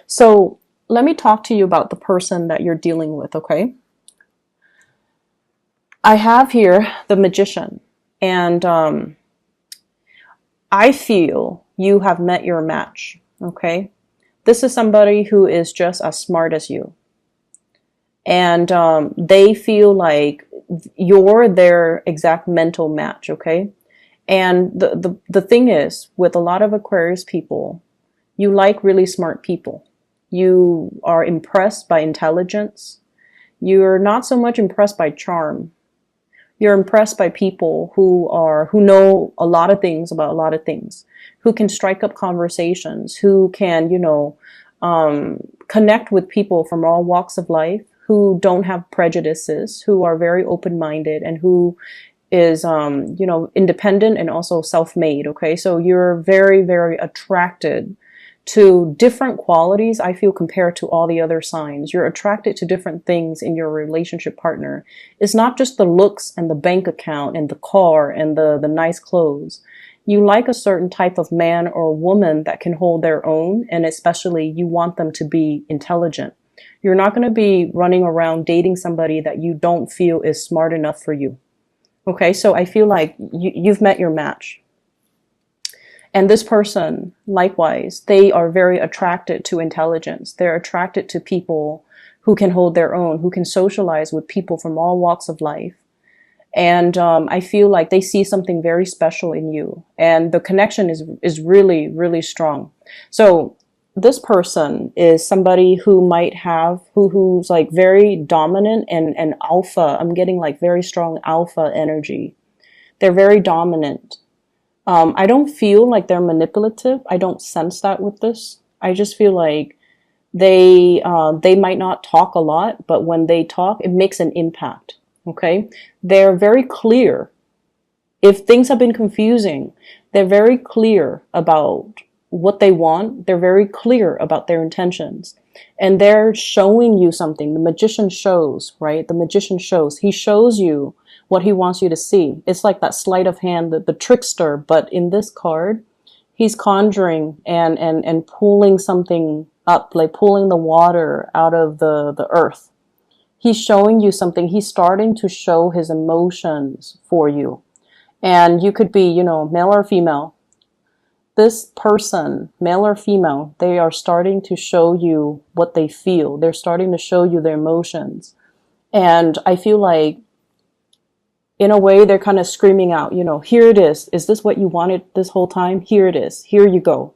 So let me talk to you about the person that you're dealing with, okay? I have here the Magician, and I feel you have met your match, okay? This is somebody who is just as smart as you. And they feel like you're their exact mental match, okay? And the thing is, with a lot of Aquarius people, you like really smart people. You are impressed by intelligence. You're not so much impressed by charm. You're impressed by people who know a lot of things about a lot of things, who can strike up conversations, who can, connect with people from all walks of life, who don't have prejudices, who are very open-minded, and who is, independent and also self-made. Okay. So you're very, very attracted to different qualities, I feel, compared to all the other signs. You're attracted to different things in your relationship partner. It's not just the looks and the bank account and the car and the nice clothes. You like a certain type of man or woman that can hold their own, and especially you want them to be intelligent. You're not going to be running around dating somebody that you don't feel is smart enough for you. Okay, so I feel like you've met your match. And this person, likewise, they are very attracted to intelligence. They're attracted to people who can hold their own, who can socialize with people from all walks of life. And I feel like they see something very special in you. And the connection is really, really strong. So this person is somebody who might have, who's like very dominant and alpha. I'm getting like very strong alpha energy. They're very dominant. I don't feel like they're manipulative. I don't sense that with this. I just feel like they might not talk a lot, but when they talk, it makes an impact. Okay? They're very clear. If things have been confusing, they're very clear about what they want. They're very clear about their intentions. And they're showing you something. The magician shows, right? The magician shows. He shows you what he wants you to see. It's like that sleight of hand, the trickster, but in this card, he's conjuring and pulling something up, like pulling the water out of the earth. He's showing you something. He's starting to show his emotions for you. And you could be, male or female. This person, male or female, they are starting to show you what they feel. They're starting to show you their emotions. And I feel like, in a way, they're kind of screaming out, here it is. Is this what you wanted this whole time? Here it is. Here you go.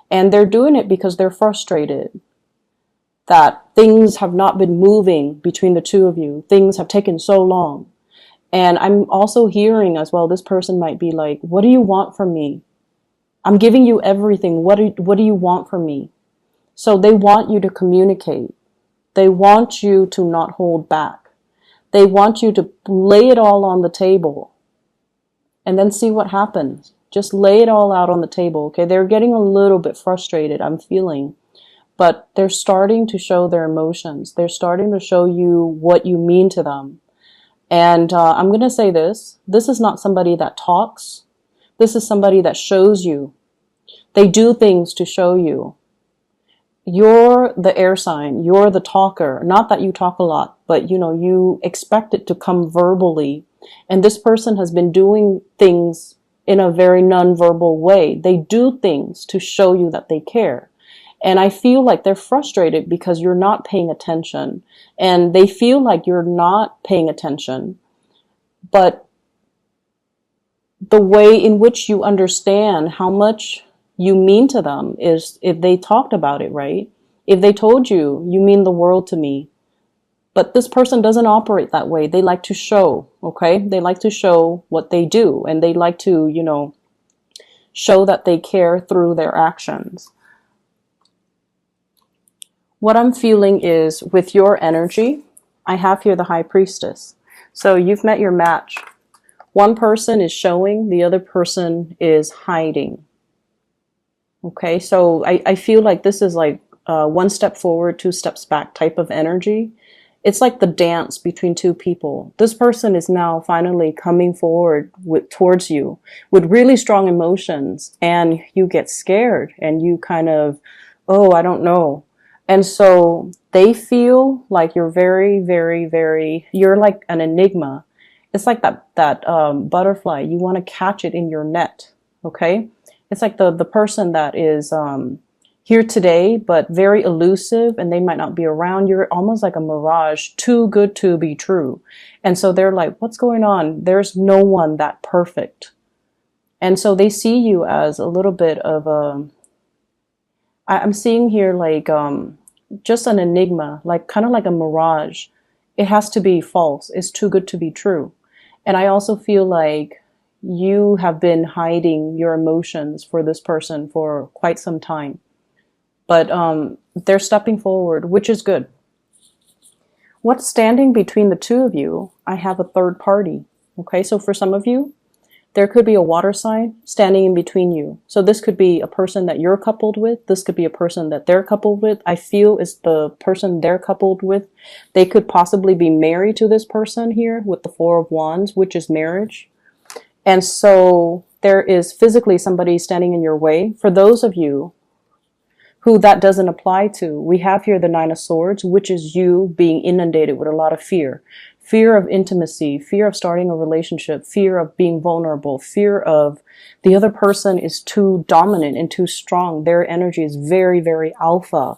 And they're doing it because they're frustrated that things have not been moving between the two of you. Things have taken so long. And I'm also hearing as well, this person might be like, what do you want from me? I'm giving you everything. What do you want from me? So they want you to communicate. They want you to not hold back. They want you to lay it all on the table and then see what happens. Just lay it all out on the table. Okay. They're getting a little bit frustrated, I'm feeling, but they're starting to show their emotions. They're starting to show you what you mean to them. And I'm going to say this. This is not somebody that talks. This is somebody that shows you. They do things to show you. You're the air sign. You're the talker. Not that you talk a lot, but you expect it to come verbally. And this person has been doing things in a very non-verbal way. They do things to show you that they care. And I feel like they're frustrated because you're not paying attention. And they feel like you're not paying attention. But the way in which you understand how much you mean to them is if they talked about it, right? If they told you, you mean the world to me. But this person doesn't operate that way. They like to show, okay? They like to show what they do. And they like to, show that they care through their actions. What I'm feeling is with your energy, I have here the High Priestess. So you've met your match. One person is showing, the other person is hiding. Okay, so I feel like this is like one step forward, two steps back type of energy. It's like the dance between two people. This person is now finally coming forward towards you with really strong emotions, and you get scared and you kind of, oh, I don't know. And so they feel like you're very, very, very, you're like an enigma. It's like that butterfly. You want to catch it in your net. Okay. It's like the person that is, here today, but very elusive, and they might not be around. You're almost like a mirage, too good to be true. And so they're like, what's going on? There's no one that perfect. And so they see you as a little bit of I'm seeing here like, just an enigma, like kind of like a mirage. It has to be false. It's too good to be true. And I also feel like you have been hiding your emotions for this person for quite some time. But they're stepping forward, which is good. What's standing between the two of you? I have a third party. Okay, so for some of you, there could be a water sign standing in between you. So this could be a person that you're coupled with. This could be a person that they're coupled with. I feel it's the person they're coupled with. They could possibly be married to this person here with the Four of Wands, which is marriage. And so there is physically somebody standing in your way. For those of you who that doesn't apply to, we have here the Nine of Swords, which is you being inundated with a lot of fear. Fear of intimacy, fear of starting a relationship, fear of being vulnerable, fear of the other person is too dominant and too strong. Their energy is very, very alpha.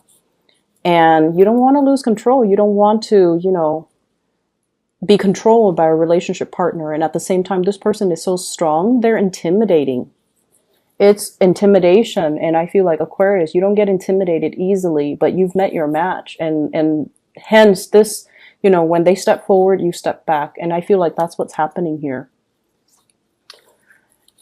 And you don't want to lose control. You don't want to, be controlled by a relationship partner. And at the same time, this person is so strong, they're intimidating. It's intimidation. And I feel like Aquarius, you don't get intimidated easily, but you've met your match. And hence this, when they step forward, you step back. And I feel like that's what's happening here.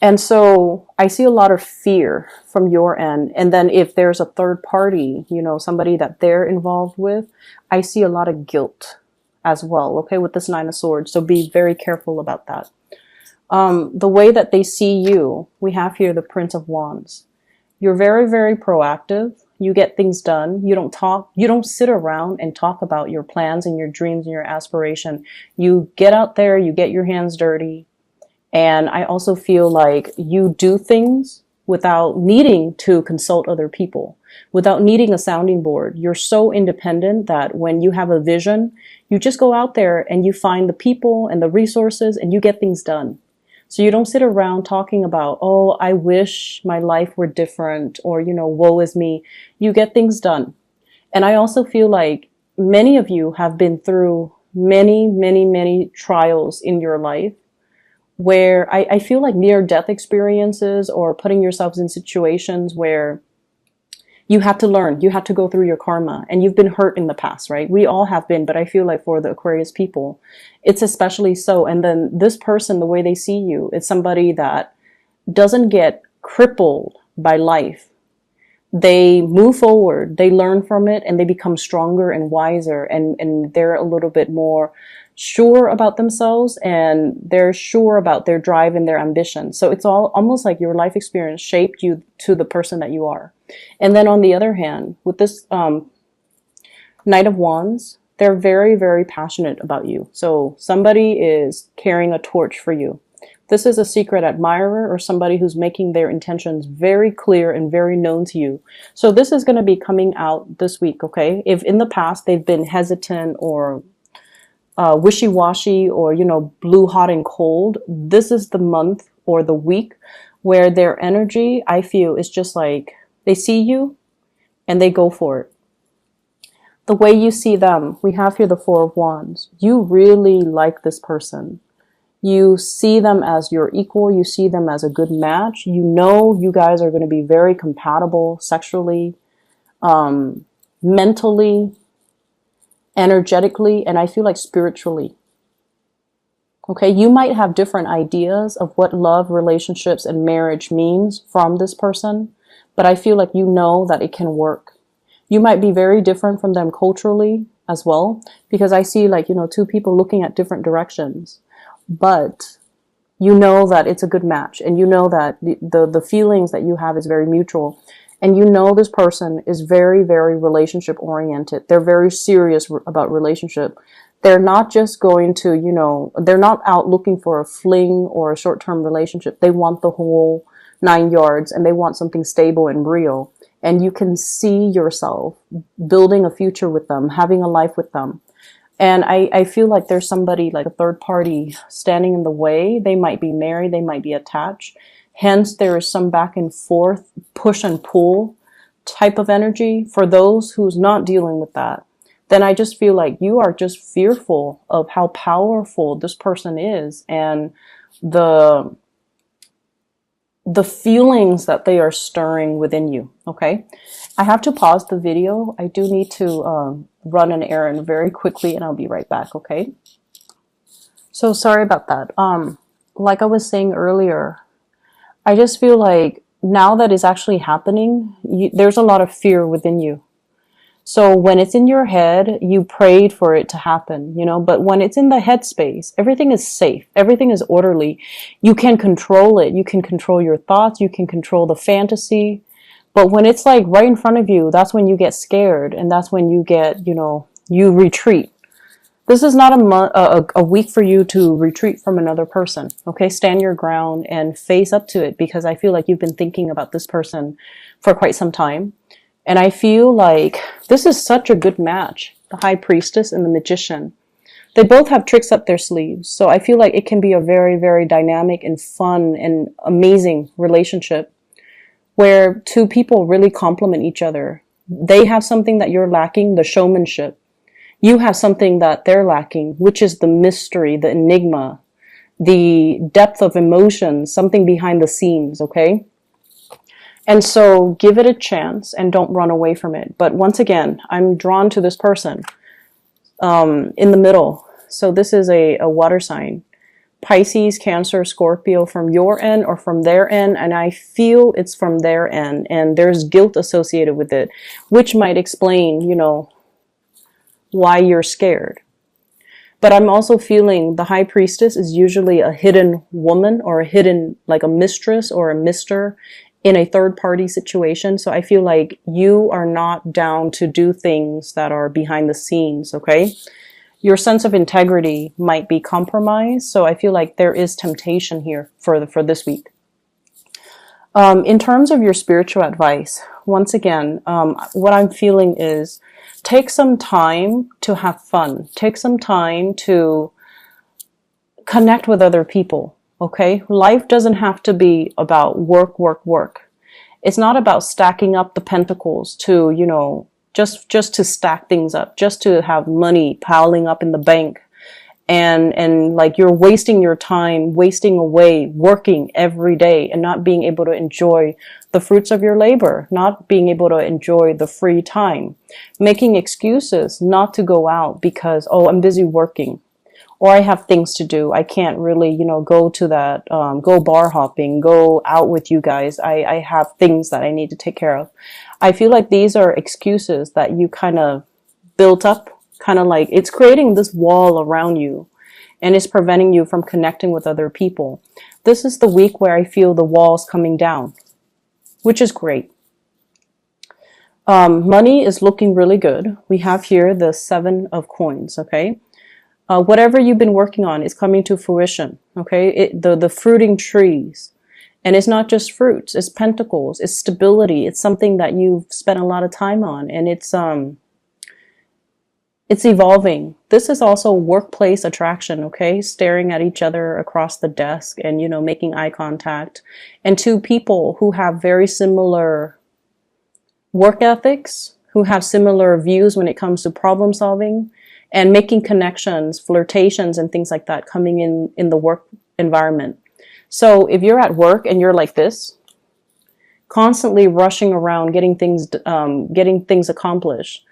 And so I see a lot of fear from your end. And then if there's a third party, somebody that they're involved with, I see a lot of guilt as well. Okay. With this Nine of Swords. So be very careful about that. The way that they see you, we have here the Prince of Wands. You're very, very proactive. You get things done. You don't sit around and talk about your plans and your dreams and your aspiration. You get out there, you get your hands dirty. And I also feel like you do things without needing to consult other people, without needing a sounding board. You're so independent that when you have a vision, you just go out there and you find the people and the resources and you get things done. So you don't sit around talking about, oh, I wish my life were different, or, woe is me. You get things done. And I also feel like many of you have been through many, many, many trials in your life where I feel like near-death experiences or putting yourselves in situations where you had to learn, you had to go through your karma, and you've been hurt in the past, right? We all have been, but I feel like for the Aquarius people, it's especially so. And then this person, the way they see you, it's somebody that doesn't get crippled by life. They move forward, they learn from it, and they become stronger and wiser, and they're a little bit more sure about themselves, and they're sure about their drive and their ambition. So it's all almost like your life experience shaped you to the person that you are. And then on the other hand, with this Knight of Wands, they're very, very passionate about you. So somebody is carrying a torch for you. This is a secret admirer or somebody who's making their intentions very clear and very known to you. So this is going to be coming out this week, okay? If in the past they've been hesitant or wishy-washy or, blue, hot, and cold, this is the month or the week where their energy, I feel, is just like they see you and they go for it. The way you see them, we have here the Four of Wands. You really like this person. You see them as your equal. You see them as a good match. You guys are going to be very compatible sexually, mentally, energetically, and I feel like spiritually. Okay, you might have different ideas of what love, relationships, and marriage means from this person, but I feel like that it can work. You might be very different from them culturally as well, because I see two people looking at different directions, but that it's a good match, and that the feelings that you have is very mutual. And this person is very, very relationship oriented. They're very serious about relationship. They're not just going to, they're not out looking for a fling or a short-term relationship. They want the whole 9 yards, and they want something stable and real. and you can see yourself building a future with them, having a life with them. And I feel like there's somebody, like a third party, standing in the way. They might be married, they might be attached. Hence, there is some back and forth, push and pull type of energy. For those who's not dealing with that, then I just feel like you are just fearful of how powerful this person is, and the feelings that they are stirring within you. Okay, I have to pause the video. I do need to run an errand very quickly, and I'll be right back. Okay, so sorry about that. Like I was saying earlier, I just feel like now that is actually happening, there's a lot of fear within you. So when it's in your head, you prayed for it to happen, you know, but when it's in the headspace, everything is safe. Everything is orderly. You can control it. You can control your thoughts. You can control the fantasy. But when it's like right in front of you, that's when you get scared. And that's when you get, you know, you retreat. This is not a week for you to retreat from another person. Okay, stand your ground and face up to it, because I feel like you've been thinking about this person for quite some time. And I feel like this is such a good match, the High Priestess and the Magician. They both have tricks up their sleeves. So I feel like it can be a very, very dynamic and fun and amazing relationship where two people really complement each other. They have something that you're lacking, the showmanship. You have something that they're lacking, which is the mystery, the enigma, the depth of emotion, something behind the scenes, okay? And so give it a chance and don't run away from it. But once again, I'm drawn to this person in the middle. So this is a water sign. Pisces, Cancer, Scorpio, from your end or from their end. And I feel it's from their end. And there's guilt associated with it, which might explain, you know, why you're scared. But I'm also feeling the High Priestess is usually a hidden woman, or a hidden, like a mistress or a mister in a third party situation. So I feel like you are not down to do things that are behind the scenes, okay? Your sense of integrity might be compromised. So I feel like there is temptation here for this week. In terms of your spiritual advice, once again, what I'm feeling is take some time to have fun. Take some time to connect with other people, okay? Life doesn't have to be about work, work, work. It's not about stacking up the pentacles to, you know, just to stack things up, just to have money piling up in the bank. And like you're wasting your time, wasting away, working every day and not being able to enjoy the fruits of your labor, not being able to enjoy the free time, making excuses not to go out because, oh, I'm busy working, or I have things to do. I can't really, you know, go to that, go bar hopping, go out with you guys. I have things that I need to take care of. I feel like these are excuses that you kind of built up. Kind of like it's creating this wall around you and it's preventing you from connecting with other people. This is the week where I feel the walls coming down, which is great. Money is looking really good. We have here the 7 of coins, okay? Whatever you've been working on is coming to fruition, okay? The fruiting trees. And it's not just fruits, it's pentacles, it's stability. It's something that you've spent a lot of time on, and it's evolving. This is also workplace attraction, okay? Staring at each other across the desk and, you know, making eye contact. And two people who have very similar work ethics, who have similar views when it comes to problem solving and making connections, flirtations, and things like that coming in the work environment. So if you're at work and you're like this, constantly rushing around, getting things accomplished,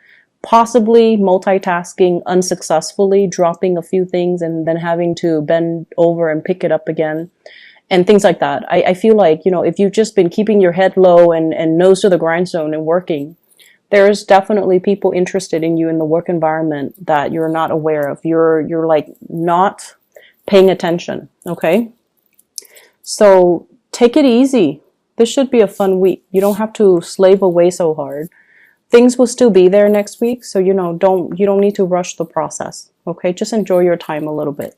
possibly multitasking unsuccessfully, dropping a few things and then having to bend over and pick it up again, and things like that. I feel like, you know, if you've just been keeping your head low and nose to the grindstone and working, there's definitely people interested in you in the work environment that you're not aware of. You're like not paying attention, okay? So take it easy. This should be a fun week. You don't have to slave away so hard. Things will still be there next week, so you know, you don't need to rush the process, okay? Just enjoy your time a little bit.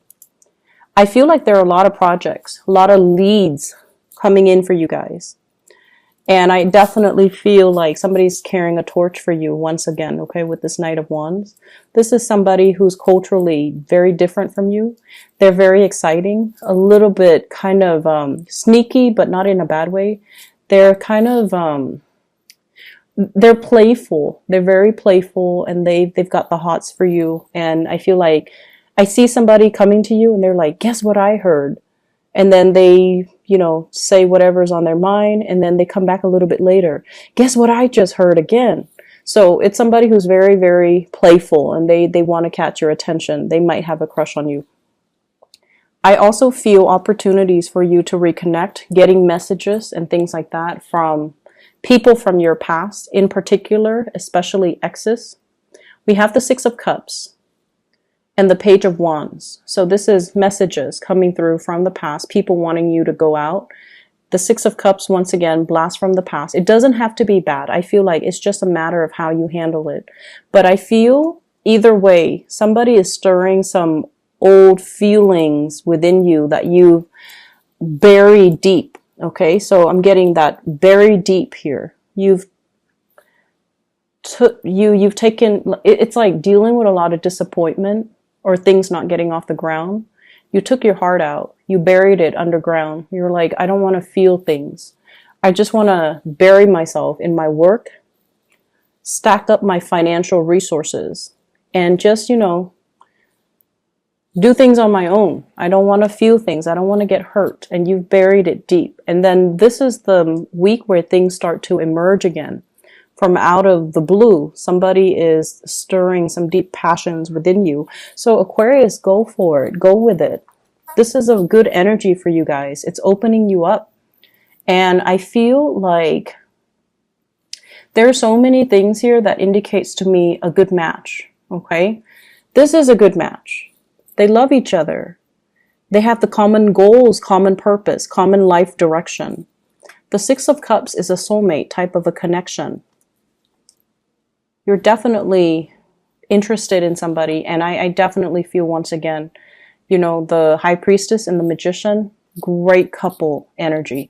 I feel like there are a lot of projects, a lot of leads coming in for you guys. And I definitely feel like somebody's carrying a torch for you once again, okay, with this Knight of Wands. This is somebody who's culturally very different from you. They're very exciting, a little bit kind of sneaky, but not in a bad way. They're kind of, they're playful. They're very playful, and they've got the hots for you. And I feel like I see somebody coming to you and they're like, guess what I heard? And then they, you know, say whatever's on their mind, and then they come back a little bit later. Guess what I just heard again? So it's somebody who's very, very playful, and they want to catch your attention. They might have a crush on you. I also feel opportunities for you to reconnect, getting messages and things like that from people from your past, in particular, especially exes. We have the Six of Cups and the Page of Wands. So this is messages coming through from the past, people wanting you to go out. The Six of Cups, once again, blast from the past. It doesn't have to be bad. I feel like it's just a matter of how you handle it. But I feel either way, somebody is stirring some old feelings within you that you've buried deep. Okay, so I'm getting that very deep here. You've taken, it's like dealing with a lot of disappointment or things not getting off the ground. You took your heart out. You buried it underground. You're like, I don't want to feel things. I just want to bury myself in my work, stack up my financial resources, and just, you know, do things on my own. I don't want to feel things. I don't want to get hurt. And you've buried it deep. And then this is the week where things start to emerge again. From out of the blue, somebody is stirring some deep passions within you. So Aquarius, go for it. Go with it. This is a good energy for you guys. It's opening you up. And I feel like there are so many things here that indicates to me a good match. Okay? This is a good match. They love each other. They have the common goals, common purpose, common life direction. The Six of Cups is a soulmate type of a connection. You're definitely interested in somebody, and I definitely feel, once again, you know, the High Priestess and the Magician, great couple energy.